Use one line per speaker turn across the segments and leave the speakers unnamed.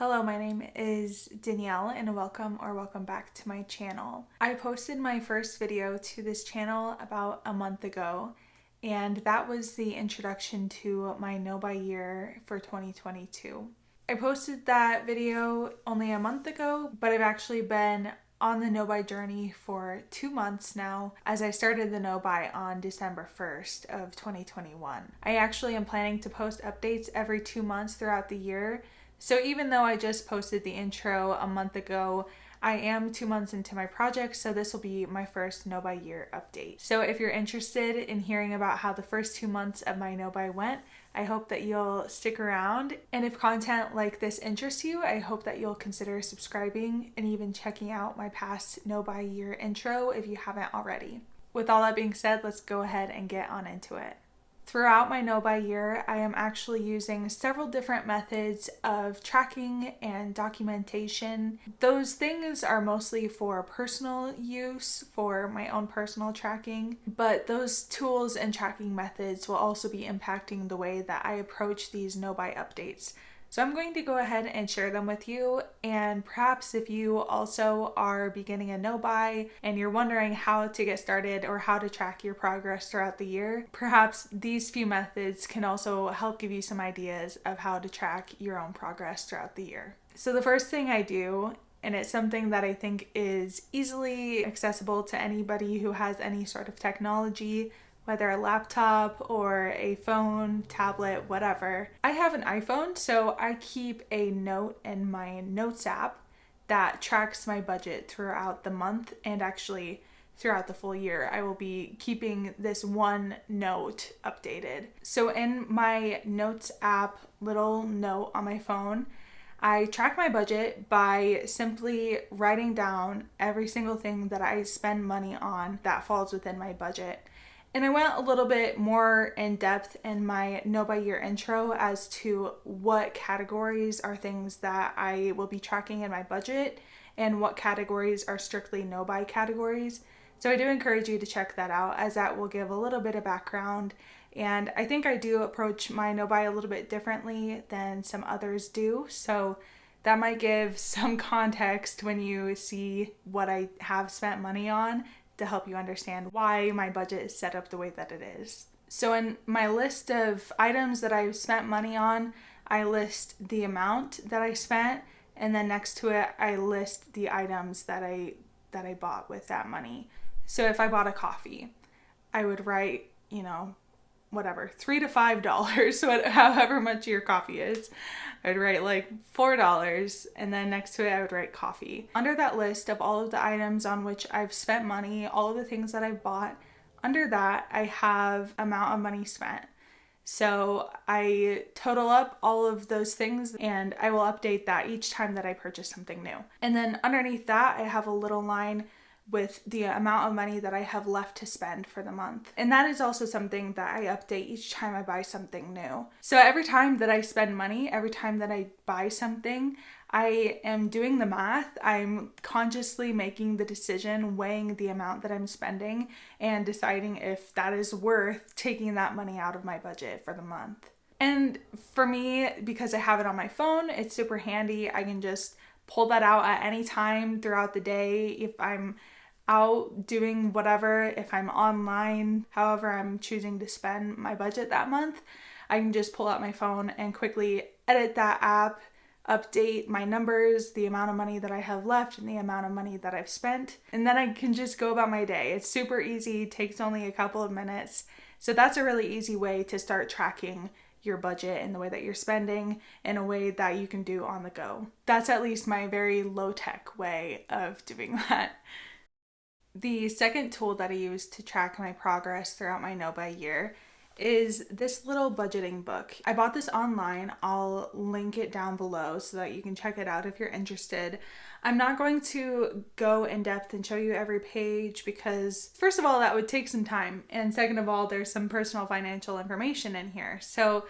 Hello, my name is Danielle and welcome back to my channel. I posted my first video to this channel about a month ago, and that was the introduction to my No Buy year for 2022. I posted that video only a month ago, but I've actually been on the no buy journey for 2 months now, as I started the no buy on December 1st of 2021. I actually am planning to post updates every 2 months throughout the year. So even though I just posted the intro a month ago, I am 2 months into my project, so this will be my first no buy year update. So if you're interested in hearing about how the first 2 months of my no buy went, I hope that you'll stick around. And if content like this interests you, I hope that you'll consider subscribing and even checking out my past no buy year intro if you haven't already. With all that being said, let's go ahead and get on into it. Throughout my no buy year, I am actually using several different methods of tracking and documentation. Those things are mostly for personal use, for my own personal tracking, but those tools and tracking methods will also be impacting the way that I approach these no buy updates. So I'm going to go ahead and share them with you, and perhaps if you also are beginning a no buy and you're wondering how to get started or how to track your progress throughout the year, perhaps these few methods can also help give you some ideas of how to track your own progress throughout the year. So the first thing I do, and it's something that I think is easily accessible to anybody who has any sort of technology, whether a laptop or a phone, tablet, whatever. I have an iPhone, so I keep a note in my Notes app that tracks my budget throughout the month and actually throughout the full year. I will be keeping this one note updated. So in my Notes app little note on my phone, I track my budget by simply writing down every single thing that I spend money on that falls within my budget. And I went a little bit more in depth in my no buy year intro as to what categories are things that I will be tracking in my budget and what categories are strictly no buy categories. So I do encourage you to check that out, as that will give a little bit of background. And I think I do approach my no buy a little bit differently than some others do. So that might give some context when you see what I have spent money on, to help you understand why my budget is set up the way that it is. So in my list of items that I've spent money on, I list the amount that I spent, and then next to it I list the items that I bought with that money. So if I bought a coffee, I would write, whatever, $3 to $5, however much your coffee is. I would write like $4, and then next to it I would write coffee. Under that list of all of the items on which I've spent money, all of the things that I've bought, under that I have amount of money spent. So I total up all of those things and I will update that each time that I purchase something new. And then underneath that I have a little line with the amount of money that I have left to spend for the month. And that is also something that I update each time I buy something new. So every time that I spend money, every time that I buy something, I am doing the math. I'm consciously making the decision, weighing the amount that I'm spending and deciding if that is worth taking that money out of my budget for the month. And for me, because I have it on my phone, it's super handy. I can just pull that out at any time throughout the day. If I'm out doing whatever, if I'm online, however I'm choosing to spend my budget that month, I can just pull out my phone and quickly edit that app, update my numbers, the amount of money that I have left and the amount of money that I've spent, and then I can just go about my day. It's super easy, takes only a couple of minutes. So that's a really easy way to start tracking your budget and the way that you're spending in a way that you can do on the go. That's at least my very low-tech way of doing that. The second tool that I use to track my progress throughout my no buy year is this little budgeting book. I bought this online. I'll link it down below so that you can check it out if you're interested. I'm not going to go in depth and show you every page because, first of all, that would take some time. And second of all, there's some personal financial information in here. So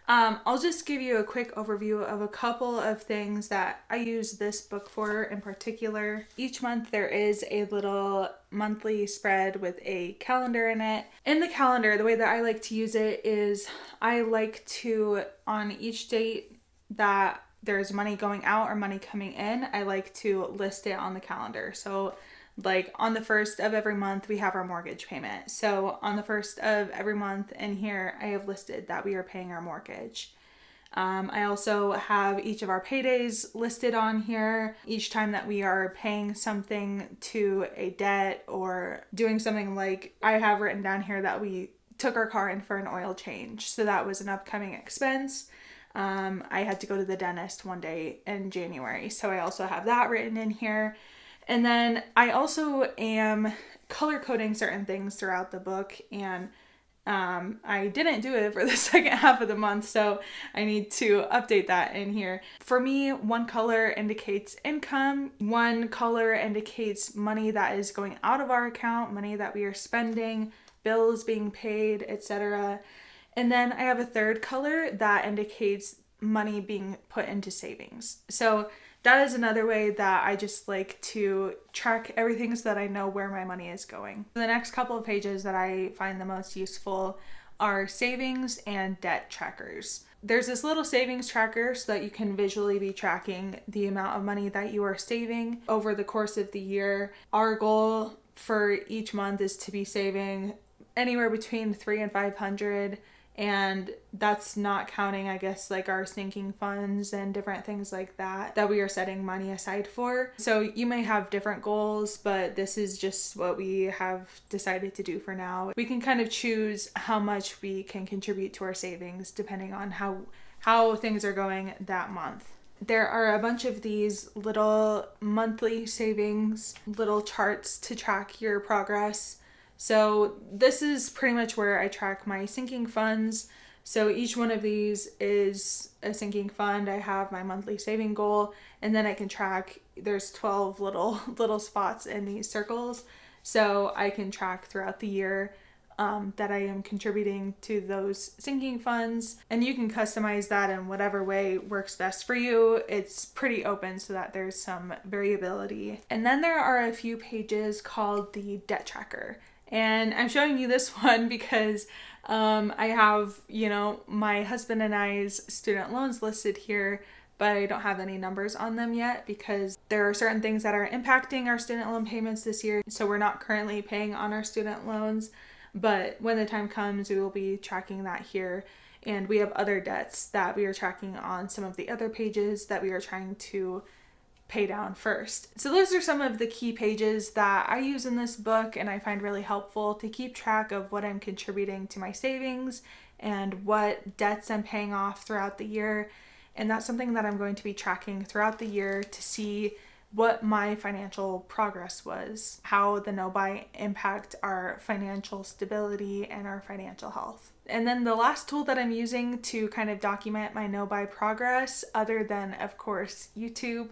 I'll just give you a quick overview of a couple of things that I use this book for in particular. Each month there is a little monthly spread with a calendar in it. In the calendar, the way that I like to use it is I like to, on each date that there's money going out or money coming in, I like to list it on the calendar. So like on the first of every month, we have our mortgage payment. So on the first of every month in here, I have listed that we are paying our mortgage. I also have each of our paydays listed on here. Each time that we are paying something to a debt or doing something, like I have written down here that we took our car in for an oil change. So that was an upcoming expense. I had to go to the dentist one day in January. So I also have that written in here. And then I also am color coding certain things throughout the book, and I didn't do it for the second half of the month, so I need to update that in here. For me, one color indicates income, one color indicates money that is going out of our account, money that we are spending, bills being paid, etc. And then I have a third color that indicates money being put into savings. So that is another way that I just like to track everything so that I know where my money is going. The next couple of pages that I find the most useful are savings and debt trackers. There's this little savings tracker so that you can visually be tracking the amount of money that you are saving over the course of the year. Our goal for each month is to be saving anywhere between $300 and $500. And that's not counting, I guess, like our sinking funds and different things like that we are setting money aside for. So you may have different goals, but this is just what we have decided to do for now. We can kind of choose how much we can contribute to our savings depending on how things are going that month. There are a bunch of these little monthly savings, little charts to track your progress. So this is pretty much where I track my sinking funds. So each one of these is a sinking fund. I have my monthly saving goal, and then I can track, there's 12 little spots in these circles. So I can track throughout the year that I am contributing to those sinking funds. And you can customize that in whatever way works best for you. It's pretty open so that there's some variability. And then there are a few pages called the debt tracker. And I'm showing you this one because I have, my husband and I's student loans listed here, but I don't have any numbers on them yet because there are certain things that are impacting our student loan payments this year. So we're not currently paying on our student loans, but when the time comes, we will be tracking that here. And we have other debts that we are tracking on some of the other pages that we are trying to pay down first. So those are some of the key pages that I use in this book and I find really helpful to keep track of what I'm contributing to my savings and what debts I'm paying off throughout the year. And that's something that I'm going to be tracking throughout the year to see what my financial progress was, how the no-buy impact our financial stability and our financial health. And then the last tool that I'm using to kind of document my no-buy progress, other than, of course, YouTube,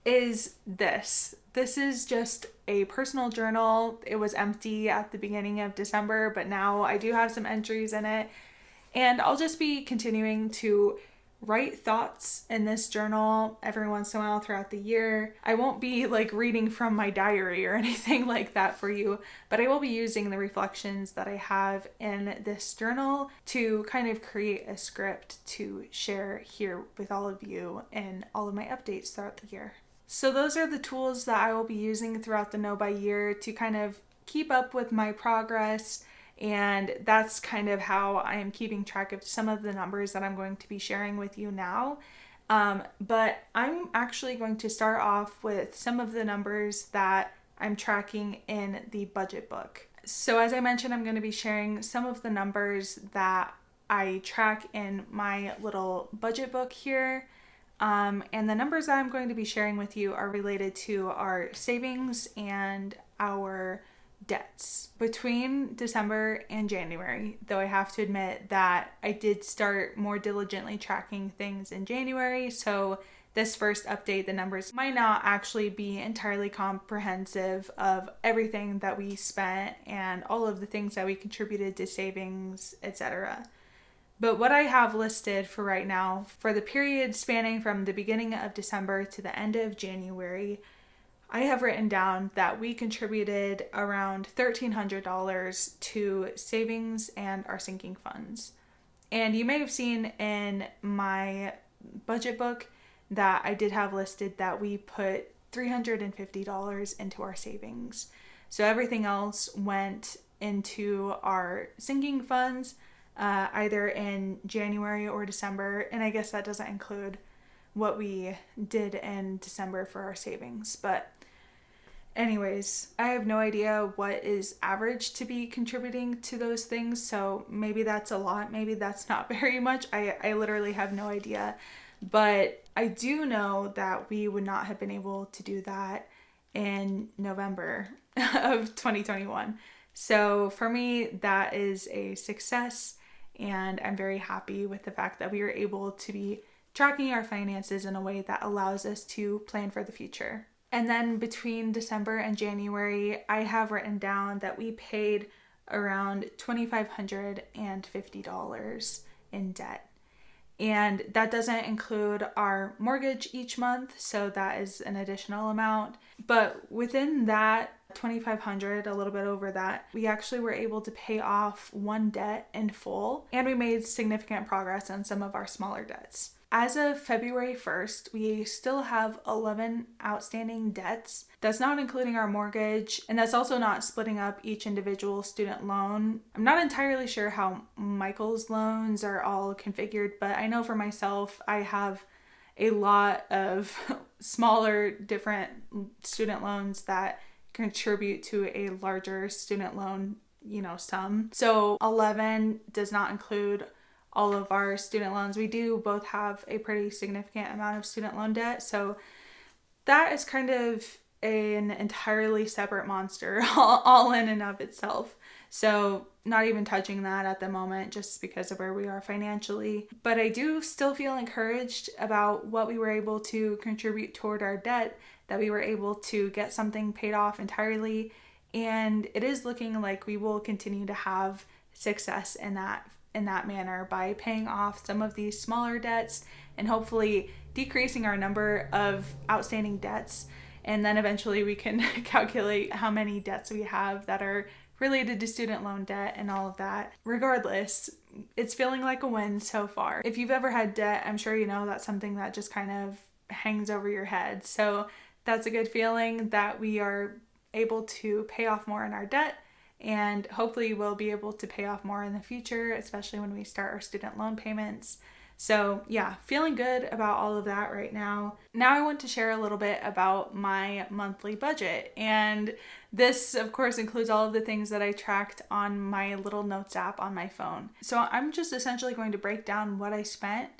is this. This is just a personal journal. It was empty at the beginning of December, but now I do have some entries in it. And I'll just be continuing to write thoughts in this journal every once in a while throughout the year. I won't be like reading from my diary or anything like that for you, but I will be using the reflections that I have in this journal to kind of create a script to share here with all of you in all of my updates throughout the year. So those are the tools that I will be using throughout the No Buy year to kind of keep up with my progress. And that's kind of how I am keeping track of some of the numbers that I'm going to be sharing with you now. But I'm actually going to start off with some of the numbers that I'm tracking in the budget book. So as I mentioned, I'm going to be sharing some of the numbers that I track in my little budget book here. And the numbers that I'm going to be sharing with you are related to our savings and our debts. Between December and January, though I have to admit that I did start more diligently tracking things in January, so this first update, the numbers might not actually be entirely comprehensive of everything that we spent and all of the things that we contributed to savings, etc. But what I have listed for right now, for the period spanning from the beginning of December to the end of January, I have written down that we contributed around $1,300 to savings and our sinking funds. And you may have seen in my budget book that I did have listed that we put $350 into our savings. So everything else went into our sinking funds, either in January or December. And I guess that doesn't include what we did in December for our savings. But anyways, I have no idea what is average to be contributing to those things. So maybe that's a lot. Maybe that's not very much. I literally have no idea. But I do know that we would not have been able to do that in November of 2021. So for me, that is a success. And I'm very happy with the fact that we were able to be tracking our finances in a way that allows us to plan for the future. And then between December and January, I have written down that we paid around $2,550 in debt. And that doesn't include our mortgage each month, so that is an additional amount. But within that $2,500, a little bit over that, we actually were able to pay off one debt in full, and we made significant progress on some of our smaller debts. As of February 1st, we still have 11 outstanding debts. That's not including our mortgage, and that's also not splitting up each individual student loan. I'm not entirely sure how Michael's loans are all configured, but I know for myself, I have a lot of smaller, different student loans that contribute to a larger student loan, sum. So 11 does not include all of our student loans. We do both have a pretty significant amount of student loan debt. So that is kind of an entirely separate monster all in and of itself. So not even touching that at the moment just because of where we are financially. But I do still feel encouraged about what we were able to contribute toward our debt, that we were able to get something paid off entirely. And it is looking like we will continue to have success in that manner by paying off some of these smaller debts and hopefully decreasing our number of outstanding debts. And then eventually we can calculate how many debts we have that are related to student loan debt and all of that. Regardless, it's feeling like a win so far. If you've ever had debt, I'm sure you know that's something that just kind of hangs over your head. So that's a good feeling that we are able to pay off more in our debt. And hopefully we'll be able to pay off more in the future, especially when we start our student loan payments. So yeah, feeling good about all of that right now. Now I want to share a little bit about my monthly budget. And this, of course, includes all of the things that I tracked on my little notes app on my phone. So I'm just essentially going to break down what I spent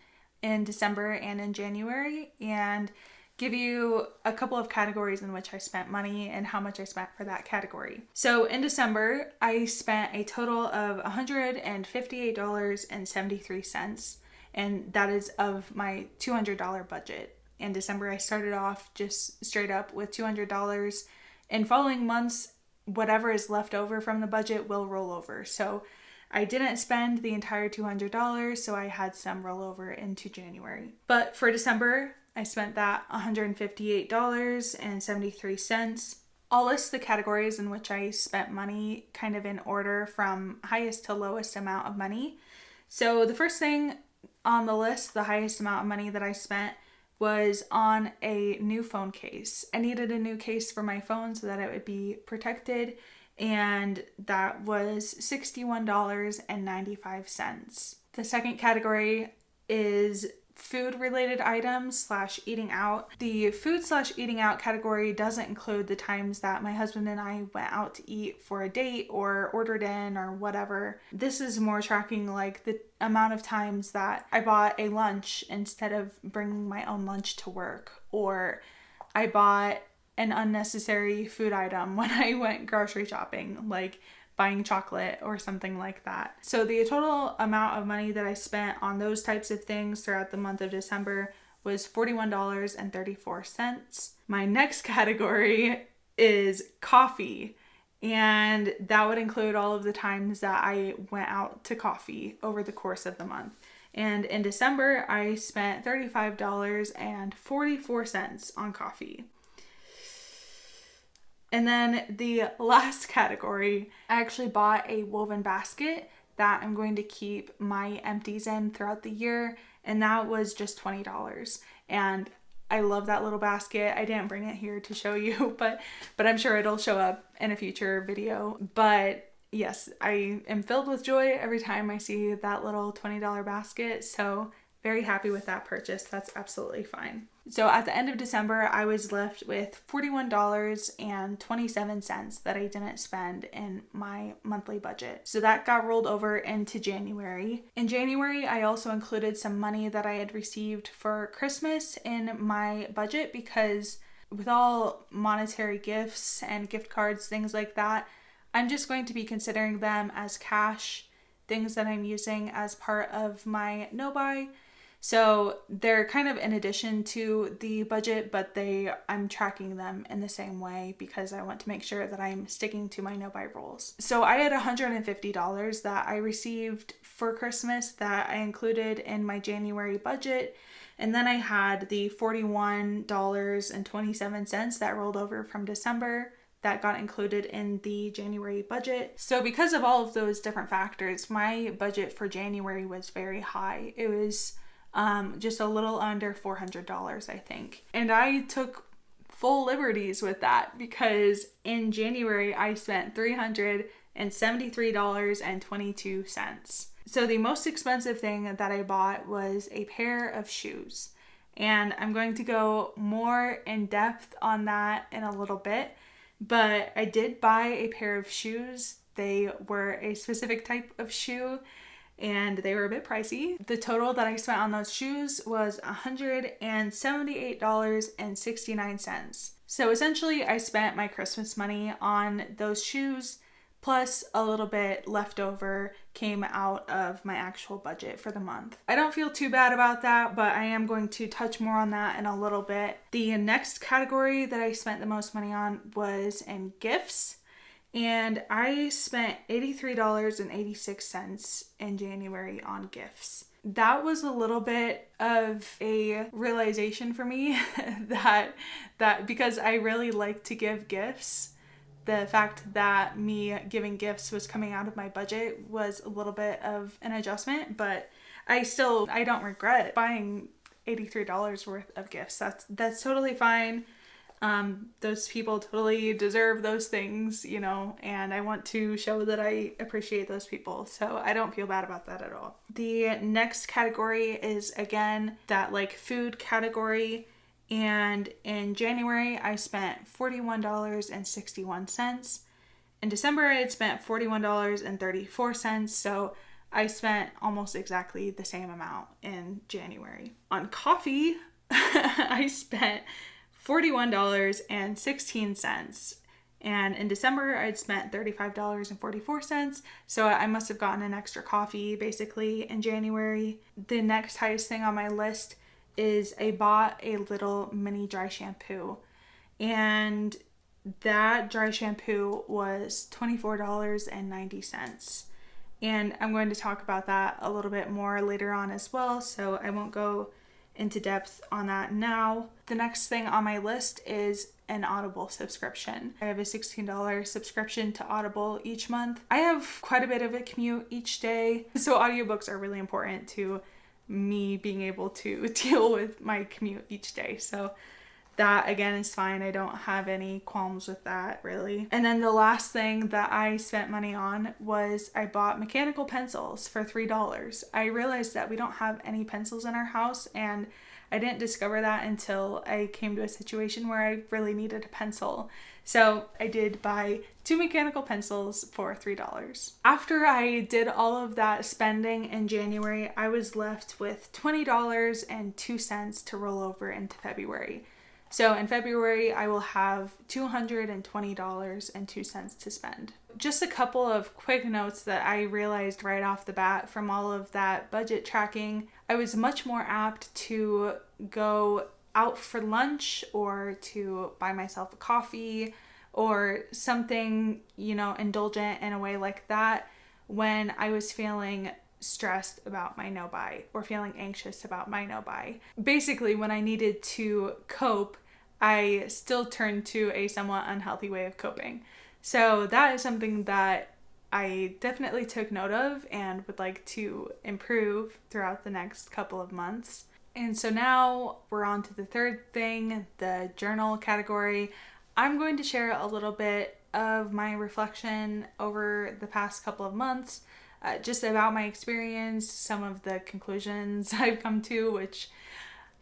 in December and in January and give you a couple of categories in which I spent money and how much I spent for that category. So in December, I spent a total of $158.73, and that is of my $200 budget. In December, I started off just straight up with $200. In following months, whatever is left over from the budget will roll over. So I didn't spend the entire $200, so I had some rollover into January. But for December, I spent that $158.73. I'll list the categories in which I spent money kind of in order from highest to lowest amount of money. So the first thing on the list, the highest amount of money that I spent, was on a new phone case. I needed a new case for my phone so that it would be protected, and that was $61.95. The second category is food-related items / eating out. The food / eating out category doesn't include the times that my husband and I went out to eat for a date or ordered in or whatever. This is more tracking like the amount of times that I bought a lunch instead of bringing my own lunch to work, or I bought an unnecessary food item when I went grocery shopping, like buying chocolate or something like that. So the total amount of money that I spent on those types of things throughout the month of December was $41.34. My next category is coffee, and that would include all of the times that I went out to coffee over the course of the month. And in December, I spent $35.44 on coffee. And then the last category, I actually bought a woven basket that I'm going to keep my empties in throughout the year, and that was just $20. and I love that little basket. I didn't bring it here to show you, but I'm sure it'll show up in a future video. But yes, I am filled with joy every time I see that little $20 basket. So very happy with that purchase. That's absolutely fine. So at the end of December, I was left with $41.27 that I didn't spend in my monthly budget. So that got rolled over into January. In January, I also included some money that I had received for Christmas in my budget because with all monetary gifts and gift cards, things like that, I'm just going to be considering them as cash, things that I'm using as part of my no-buy. So they're kind of in addition to the budget, but I'm tracking them in the same way because I want to make sure that I'm sticking to my no-buy rules. So I had $150 that I received for Christmas that I included in my January budget. And then I had the $41.27 that rolled over from December that got included in the January budget. So because of all of those different factors, my budget for January was very high. It was just a little under $400, I think. And I took full liberties with that because in January I spent $373.22. So the most expensive thing that I bought was a pair of shoes. And I'm going to go more in depth on that in a little bit. But I did buy a pair of shoes. They were a specific type of shoe and they were a bit pricey. The total that I spent on those shoes was $178.69. So essentially I spent my Christmas money on those shoes, plus a little bit left over came out of my actual budget for the month. I don't feel too bad about that, but I am going to touch more on that in a little bit. The next category that I spent the most money on was in gifts. And I spent $83.86 in January on gifts. That was a little bit of a realization for me that because I really like to give gifts, the fact that me giving gifts was coming out of my budget was a little bit of an adjustment, but I don't regret buying $83 worth of gifts. That's totally fine. Those people totally deserve those things, and I want to show that I appreciate those people. So I don't feel bad about that at all. The next category is again that food category. And in January, I spent $41.61. In December, I had spent $41.34. So I spent almost exactly the same amount in January. On coffee, I spent $41.16. And in December, I'd spent $35.44. So I must have gotten an extra coffee basically in January. The next highest thing on my list is I bought a little mini dry shampoo. And that dry shampoo was $24.90. And I'm going to talk about that a little bit more later on as well. So I won't go into depth on that now. The next thing on my list is an Audible subscription. I have a $16 subscription to Audible each month. I have quite a bit of a commute each day, so audiobooks are really important to me being able to deal with my commute each day. So that again is fine. I don't have any qualms with that really. And then the last thing that I spent money on was I bought mechanical pencils for $3. I realized that we don't have any pencils in our house, and I didn't discover that until I came to a situation where I really needed a pencil. So I did buy 2 mechanical pencils for $3. After I did all of that spending in January, I was left with $20.02 to roll over into February. So in February, I will have $220.02 to spend. Just a couple of quick notes that I realized right off the bat from all of that budget tracking. I was much more apt to go out for lunch or to buy myself a coffee or something, indulgent in a way like that when I was feeling stressed about my no-buy or feeling anxious about my no-buy. Basically, when I needed to cope, I still turned to a somewhat unhealthy way of coping. So that is something that I definitely took note of and would like to improve throughout the next couple of months. And so now we're on to the third thing, the journal category. I'm going to share a little bit of my reflection over the past couple of months, just about my experience, some of the conclusions I've come to, which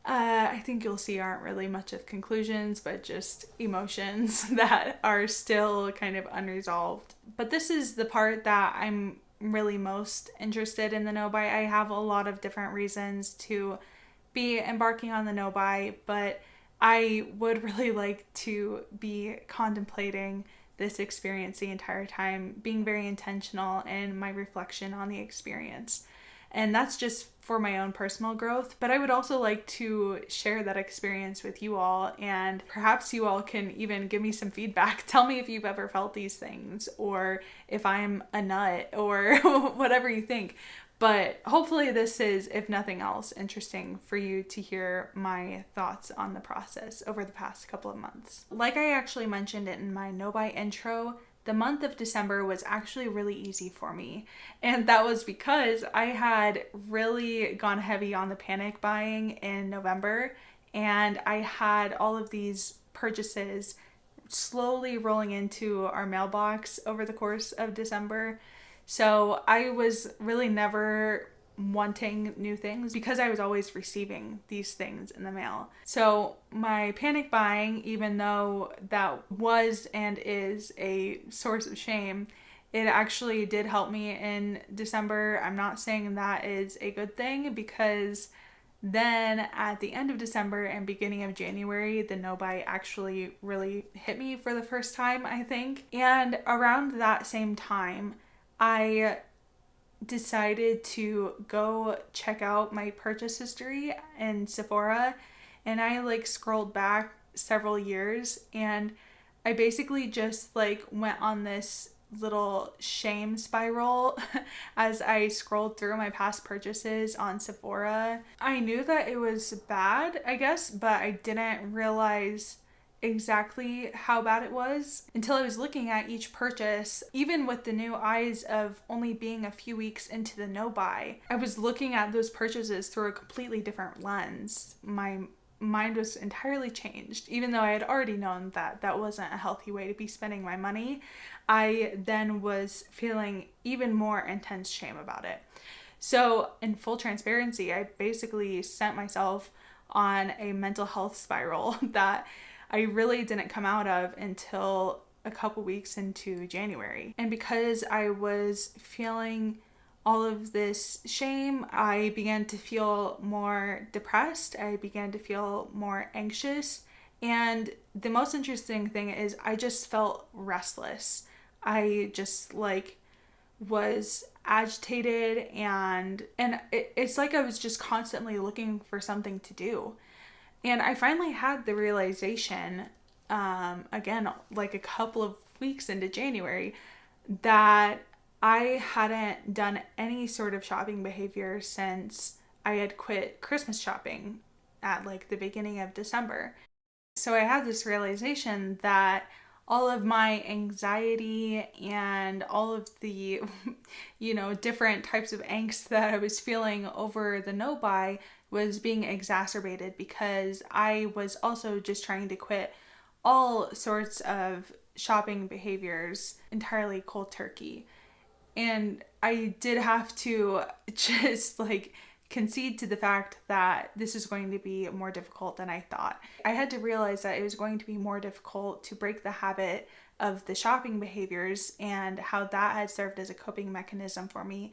I think you'll see aren't really much of conclusions, but just emotions that are still kind of unresolved. But this is the part that I'm really most interested in the no buy. I have a lot of different reasons to be embarking on the no buy, but I would really like to be contemplating this experience the entire time, being very intentional in my reflection on the experience. And that's just for my own personal growth, but I would also like to share that experience with you all, and perhaps you all can even give me some feedback. Tell me if you've ever felt these things, or if I'm a nut, or whatever you think. But hopefully this is, if nothing else, interesting for you to hear my thoughts on the process over the past couple of months. Like I actually mentioned in my no buy intro, the month of December was actually really easy for me. And that was because I had really gone heavy on the panic buying in November, and I had all of these purchases slowly rolling into our mailbox over the course of December. So I was really never wanting new things because I was always receiving these things in the mail. So my panic buying, even though that was and is a source of shame, it actually did help me in December. I'm not saying that is a good thing, because then at the end of December and beginning of January, the no buy actually really hit me for the first time, I think. And around that same time, I decided to go check out my purchase history in Sephora, and I scrolled back several years, and I basically just went on this little shame spiral as I scrolled through my past purchases on Sephora. I knew that it was bad, I guess, but I didn't realize exactly how bad it was until I was looking at each purchase, even with the new eyes of only being a few weeks into the no buy. I was looking at those purchases through a completely different lens. My mind was entirely changed. Even though I had already known that that wasn't a healthy way to be spending my money, I then was feeling even more intense shame about it. So in full transparency, I basically sent myself on a mental health spiral that I really didn't come out of until a couple weeks into January. And because I was feeling all of this shame, I began to feel more depressed. I began to feel more anxious. And the most interesting thing is I just felt restless. I just was agitated, and it's like I was just constantly looking for something to do. And I finally had the realization, again, a couple of weeks into January, that I hadn't done any sort of shopping behavior since I had quit Christmas shopping at the beginning of December. So I had this realization that all of my anxiety and all of the, different types of angst that I was feeling over the no buy was being exacerbated because I was also just trying to quit all sorts of shopping behaviors entirely cold turkey. And I did have to just concede to the fact that this is going to be more difficult than I thought. I had to realize that it was going to be more difficult to break the habit of the shopping behaviors and how that had served as a coping mechanism for me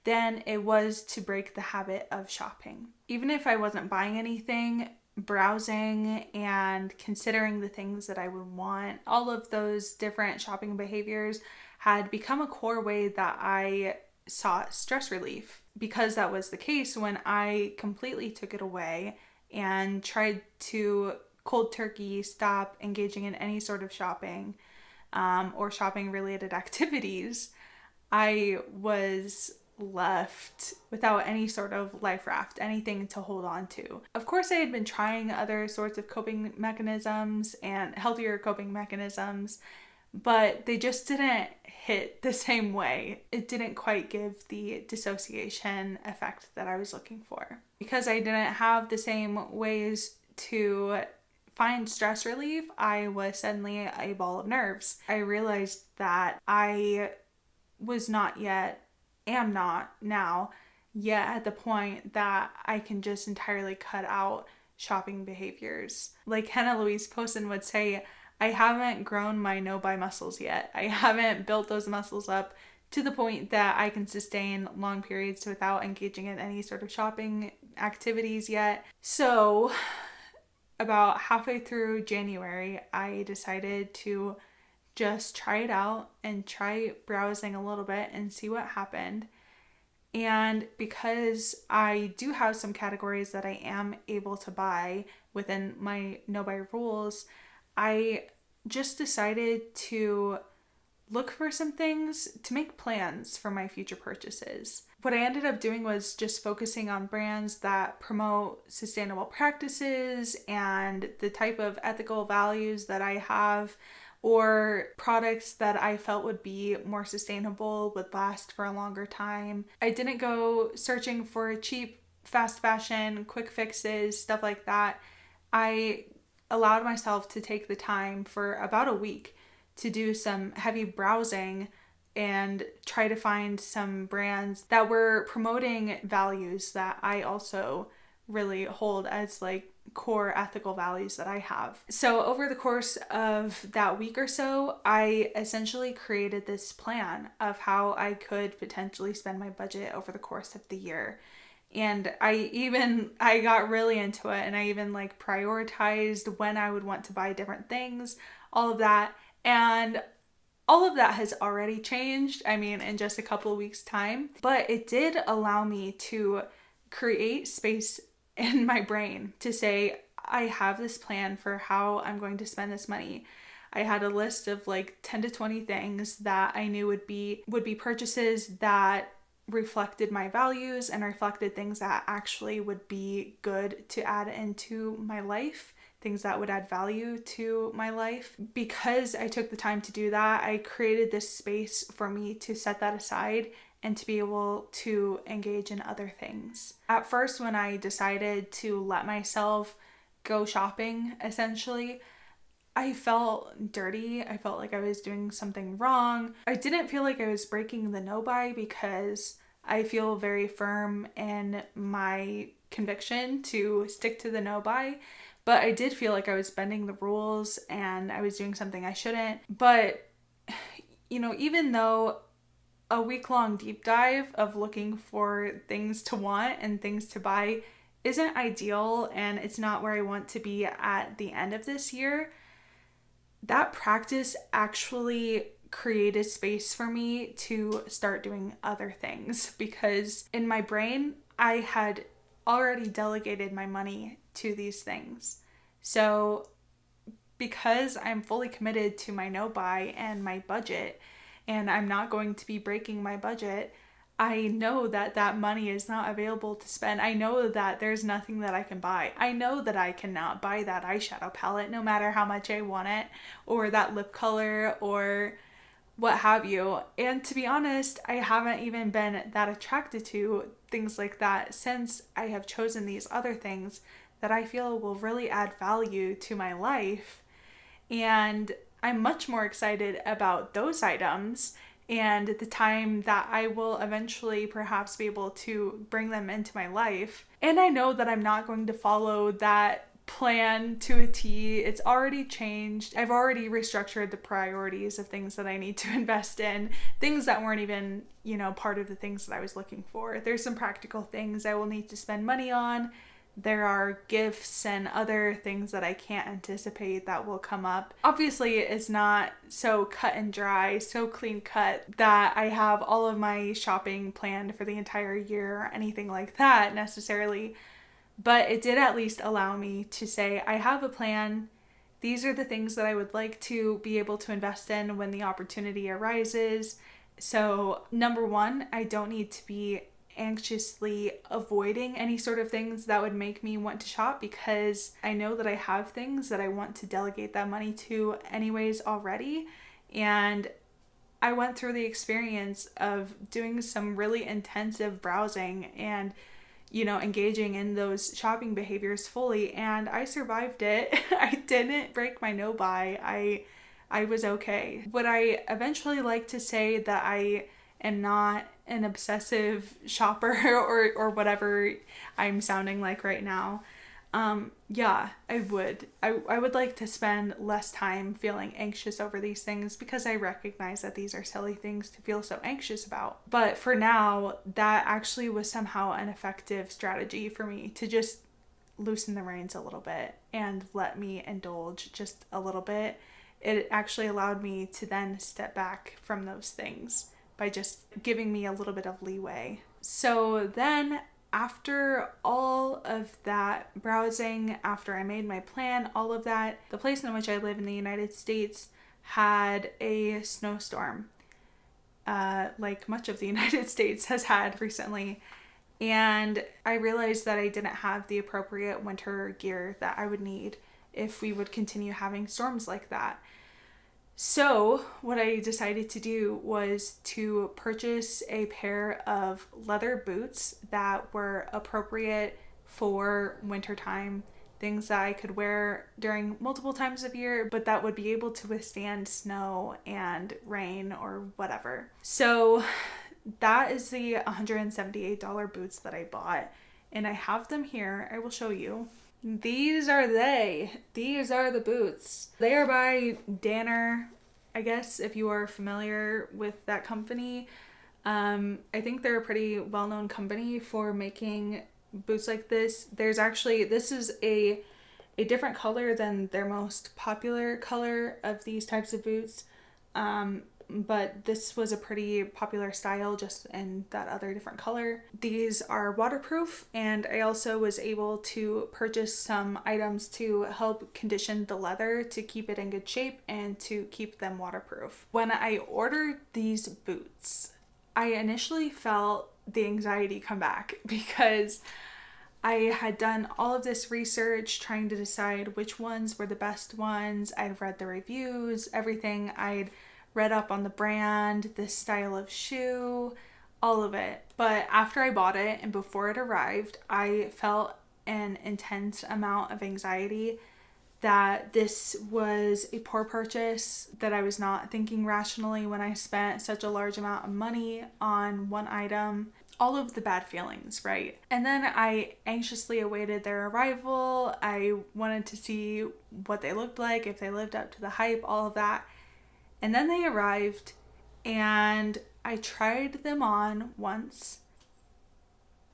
than it was to break the habit of shopping. Even if I wasn't buying anything, browsing and considering the things that I would want, all of those different shopping behaviors had become a core way that I sought stress relief. Because that was the case, when I completely took it away and tried to cold turkey stop engaging in any sort of shopping or shopping related activities, I was left without any sort of life raft, anything to hold on to. Of course, I had been trying other sorts of coping mechanisms and healthier coping mechanisms, but they just didn't hit the same way. It didn't quite give the dissociation effect that I was looking for. Because I didn't have the same ways to find stress relief, I was suddenly a ball of nerves. I realized that I was not yet, am not now, yet at the point that I can just entirely cut out shopping behaviors. Like Hannah Louise Poston would say, I haven't grown my no-buy muscles yet. I haven't built those muscles up to the point that I can sustain long periods without engaging in any sort of shopping activities yet. So about halfway through January, I decided to just try it out and try browsing a little bit and see what happened. And because I do have some categories that I am able to buy within my no-buy rules, I just decided to look for some things to make plans for my future purchases. What I ended up doing was just focusing on brands that promote sustainable practices and the type of ethical values that I have, or products that I felt would be more sustainable, would last for a longer time. I didn't go searching for cheap, fast fashion, quick fixes, stuff like that. I allowed myself to take the time for about a week to do some heavy browsing and try to find some brands that were promoting values that I also really hold as like core ethical values that I have. So over the course of that week or so, I essentially created this plan of how I could potentially spend my budget over the course of the year. And I got really into it, and I even like prioritized when I would want to buy different things, all of that. And all of that has already changed, in just a couple of weeks' time. But it did allow me to create space in my brain to say, I have this plan for how I'm going to spend this money. I had a list of like 10 to 20 things that I knew would be purchases that reflected my values and reflected things that actually would be good to add into my life, things that would add value to my life. Because I took the time to do that, I created this space for me to set that aside and to be able to engage in other things. At first, when I decided to let myself go shopping, essentially, I felt dirty. I felt like I was doing something wrong. I didn't feel like I was breaking the no-buy because I feel very firm in my conviction to stick to the no-buy. But I did feel like I was bending the rules and I was doing something I shouldn't. But, even though a week-long deep dive of looking for things to want and things to buy isn't ideal, and it's not where I want to be at the end of this year, that practice actually created space for me to start doing other things, because in my brain, I had already delegated my money to these things. So because I'm fully committed to my no-buy and my budget, and I'm not going to be breaking my budget, I know that that money is not available to spend. I know that there's nothing that I can buy. I know that I cannot buy that eyeshadow palette no matter how much I want it, or that lip color, or what have you. And to be honest, I haven't even been that attracted to things like that since I have chosen these other things that I feel will really add value to my life. And I'm much more excited about those items and the time that I will eventually perhaps be able to bring them into my life. And I know that I'm not going to follow that plan to a T. It's already changed. I've already restructured the priorities of things that I need to invest in, things that weren't even, part of the things that I was looking for. There's some practical things I will need to spend money on. There are gifts and other things that I can't anticipate that will come up. Obviously, it's not so cut and dry, so clean cut that I have all of my shopping planned for the entire year or anything like that necessarily. But it did at least allow me to say, I have a plan. These are the things that I would like to be able to invest in when the opportunity arises. So, number one, I don't need to be anxiously avoiding any sort of things that would make me want to shop, because I know that I have things that I want to delegate that money to anyways already. And I went through the experience of doing some really intensive browsing and, engaging in those shopping behaviors fully, and I survived it. I didn't break my no buy. I was okay. Would I eventually like to say that I am not an obsessive shopper or whatever I'm sounding like right now? Yeah, I would. I would like to spend less time feeling anxious over these things because I recognize that these are silly things to feel so anxious about. But for now, that actually was somehow an effective strategy for me to just loosen the reins a little bit and let me indulge just a little bit. It actually allowed me to then step back from those things by just giving me a little bit of leeway. So then after all of that browsing, after I made my plan, all of that, the place in which I live in the United States had a snowstorm, like much of the United States has had recently. And I realized that I didn't have the appropriate winter gear that I would need if we would continue having storms like that. So what I decided to do was to purchase a pair of leather boots that were appropriate for wintertime, things that I could wear during multiple times of year, but that would be able to withstand snow and rain or whatever. So that is the $178 boots that I bought, and I have them here. I will show you. These are they. These are the boots. They are by Danner, I guess, if you are familiar with that company. I think they're a pretty well-known company for making boots like this. This is a different color than their most popular color of these types of boots. But this was a pretty popular style just in that other different color. These are waterproof, and I also was able to purchase some items to help condition the leather to keep it in good shape and to keep them waterproof. When I ordered these boots, I initially felt the anxiety come back because I had done all of this research trying to decide which ones were the best ones. I'd read the reviews, everything. I'd read up on the brand, the style of shoe, all of it. But after I bought it and before it arrived, I felt an intense amount of anxiety that this was a poor purchase, that I was not thinking rationally when I spent such a large amount of money on one item. All of the bad feelings, right? And then I anxiously awaited their arrival. I wanted to see what they looked like, if they lived up to the hype, all of that. And then they arrived, and I tried them on once,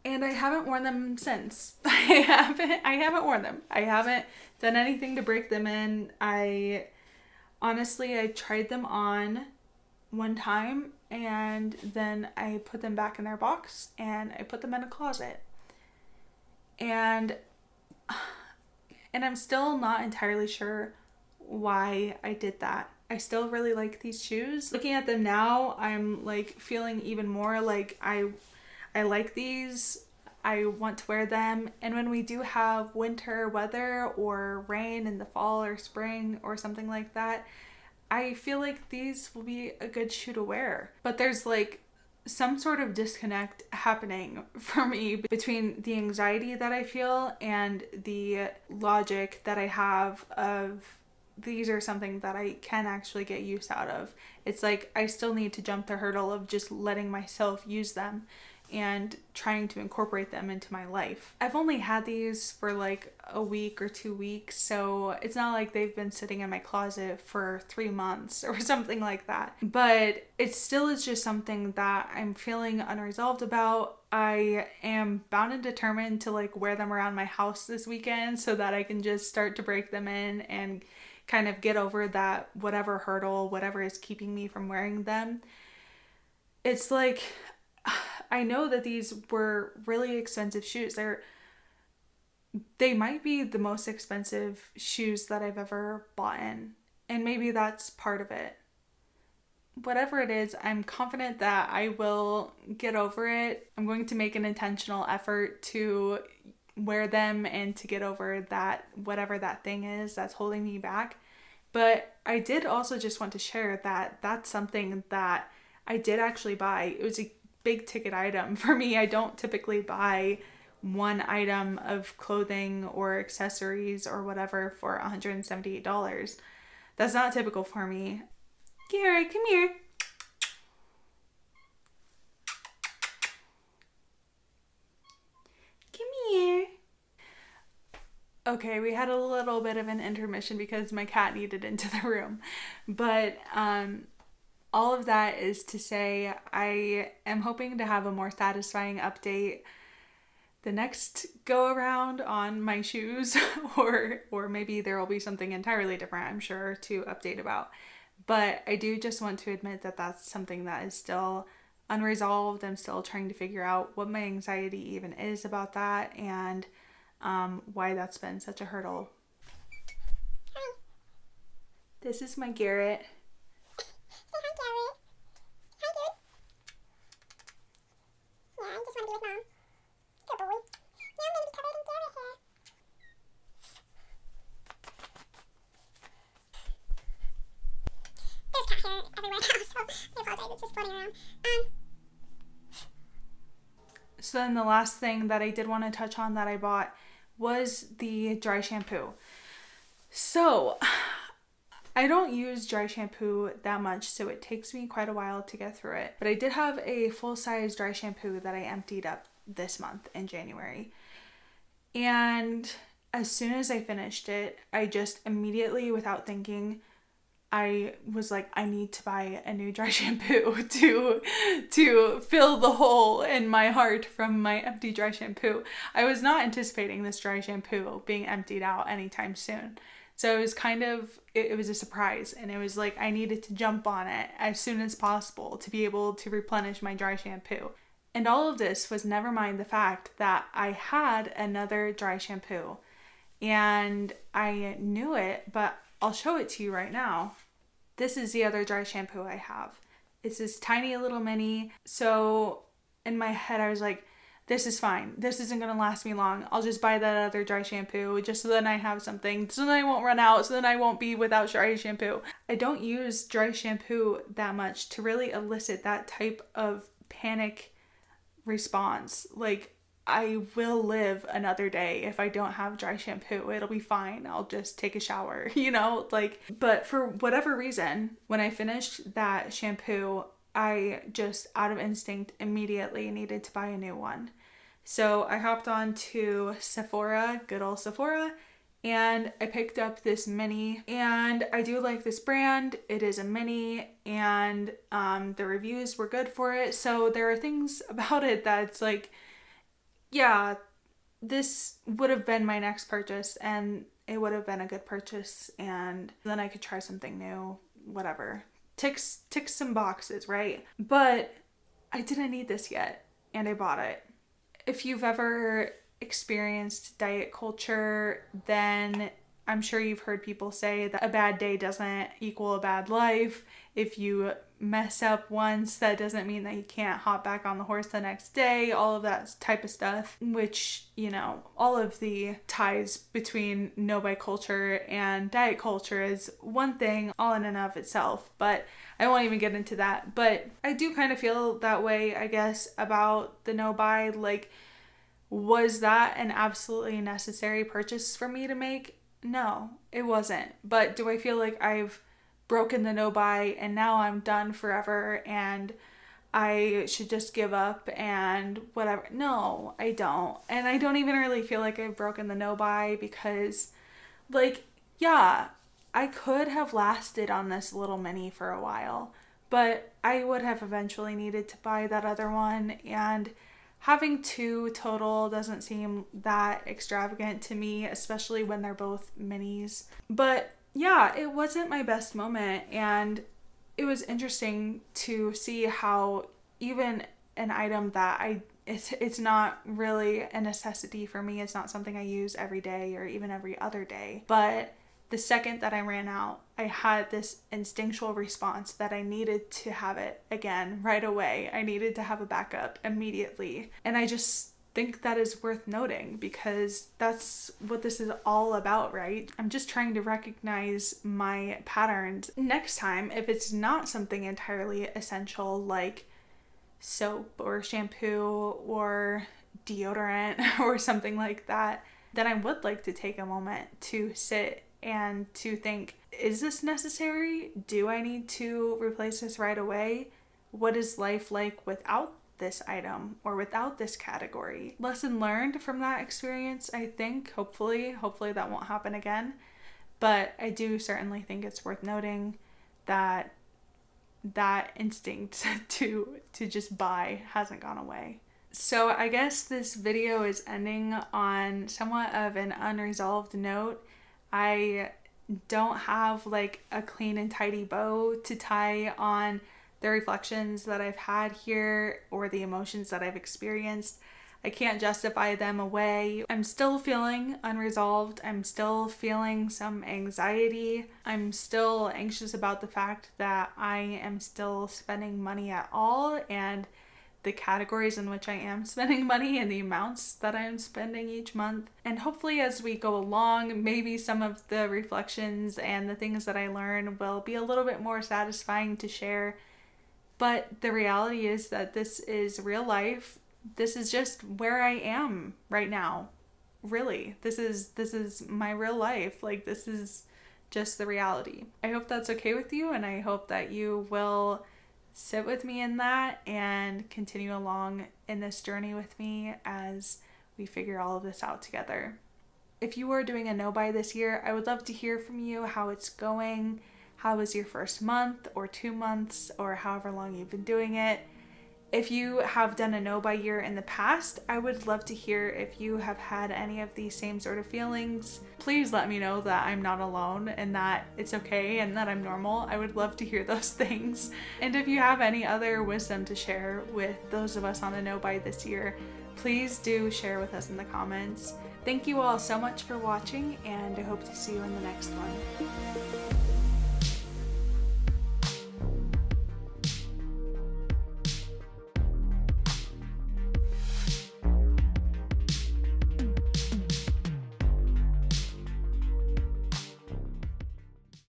and I haven't worn them since. I haven't worn them. I haven't done anything to break them in. I tried them on one time, and then I put them back in their box, and I put them in a closet. And I'm still not entirely sure why I did that. I still really like these shoes. Looking at them now, I'm like feeling even more like I like these. I want to wear them. And when we do have winter weather or rain in the fall or spring or something like that, I feel like these will be a good shoe to wear. But there's like some sort of disconnect happening for me between the anxiety that I feel and the logic that I have of these are something that I can actually get use out of. It's like I still need to jump the hurdle of just letting myself use them and trying to incorporate them into my life. I've only had these for like a week or 2 weeks, so it's not like they've been sitting in my closet for 3 months or something like that. But it still is just something that I'm feeling unresolved about. I am bound and determined to like wear them around my house this weekend so that I can just start to break them in and kind of get over that whatever hurdle, whatever is keeping me from wearing them. It's like, I know that these were really expensive shoes. They might be the most expensive shoes that I've ever bought in, and maybe that's part of it. Whatever it is, I'm confident that I will get over it. I'm going to make an intentional effort to wear them and to get over that, whatever that thing is that's holding me back. But I did also just want to share that that's something that I did actually buy. It was a big ticket item for me. I don't typically buy one item of clothing or accessories or whatever for $178. That's not typical for me. Gary, come here. Come here. Okay, we had a little bit of an intermission because my cat needed into the room. But all of that is to say I am hoping to have a more satisfying update the next go around on my shoes, or maybe there will be something entirely different, I'm sure, to update about. But I do just want to admit that that's something that is still unresolved. I'm still trying to figure out what my anxiety even is about that, and why that's been such a hurdle. Hi. This is my Garrett.
Say hi, Garrett. Hi, dude. Yeah, I just want to be with Mom. Good boy. Now I'm going to be covered in Garrett hair. There's cat hair everywhere now, so I apologize. It's just floating around.
So then the last thing that I did want to touch on that I bought was the dry shampoo. So I don't use dry shampoo that much, so it takes me quite a while to get through it. But I did have a full-size dry shampoo that I emptied up this month in January. And as soon as I finished it, I just immediately, without thinking, I was like, I need to buy a new dry shampoo to fill the hole in my heart from my empty dry shampoo. I was not anticipating this dry shampoo being emptied out anytime soon. So it was it was a surprise, and it was like I needed to jump on it as soon as possible to be able to replenish my dry shampoo. And all of this was never mind the fact that I had another dry shampoo, and I knew it, but I'll show it to you right now. This is the other dry shampoo I have. It's this tiny little mini. So in my head, I was like, this is fine. This isn't going to last me long. I'll just buy that other dry shampoo just so then I have something, so then I won't run out, so then I won't be without dry shampoo. I don't use dry shampoo that much to really elicit that type of panic response. Like, I will live another day if I don't have dry shampoo. It'll be fine. I'll just take a shower, but for whatever reason, when I finished that shampoo, I just out of instinct immediately needed to buy a new one. So I hopped on to Sephora, good old Sephora, and I picked up this mini, and I do like this brand. It is a mini, and the reviews were good for it. So there are things about it that's like, yeah, this would have been my next purchase, and it would have been a good purchase, and then I could try something new, whatever. Ticks some boxes, right? But I didn't need this yet, and I bought it. If you've ever experienced diet culture, then I'm sure you've heard people say that a bad day doesn't equal a bad life. If you mess up once, that doesn't mean that you can't hop back on the horse the next day, all of that type of stuff, which, all of the ties between no-buy culture and diet culture is one thing all in and of itself, but I won't even get into that. But I do kind of feel that way, I guess, about the no-buy. Like, was that an absolutely necessary purchase for me to make? No, it wasn't. But do I feel like I've broken the no-buy and now I'm done forever and I should just give up and whatever? No, I don't. And I don't even really feel like I've broken the no-buy because, yeah, I could have lasted on this little mini for a while, but I would have eventually needed to buy that other one, and having two total doesn't seem that extravagant to me, especially when they're both minis. But yeah, it wasn't my best moment, and it was interesting to see how even an item that it's not really a necessity for me, it's not something I use every day or even every other day, but the second that I ran out, I had this instinctual response that I needed to have it again right away. I needed to have a backup immediately. And think that is worth noting, because that's what this is all about, right? I'm just trying to recognize my patterns. Next time, if it's not something entirely essential like soap or shampoo or deodorant or something like that, then I would like to take a moment to sit and to think, is this necessary? Do I need to replace this right away? What is life like without this item or without this category? Lesson learned from that experience, I think. Hopefully that won't happen again. But I do certainly think it's worth noting that that instinct to just buy hasn't gone away. So I guess this video is ending on somewhat of an unresolved note. I don't have like a clean and tidy bow to tie on the reflections that I've had here or the emotions that I've experienced. I can't justify them away. I'm still feeling unresolved. I'm still feeling some anxiety. I'm still anxious about the fact that I am still spending money at all, and the categories in which I am spending money and the amounts that I am spending each month. And hopefully as we go along, maybe some of the reflections and the things that I learn will be a little bit more satisfying to share. But the reality is that this is real life. This is just where I am right now. Really, this is my real life. Like, this is just the reality. I hope that's okay with you, and I hope that you will sit with me in that and continue along in this journey with me as we figure all of this out together. If you are doing a no buy this year, I would love to hear from you how it's going. How was your first month or 2 months or however long you've been doing it? If you have done a no buy year in the past, I would love to hear if you have had any of these same sort of feelings. Please let me know that I'm not alone and that it's okay and that I'm normal. I would love to hear those things. And if you have any other wisdom to share with those of us on a no buy this year, please do share with us in the comments. Thank you all so much for watching, and I hope to see you in the next one.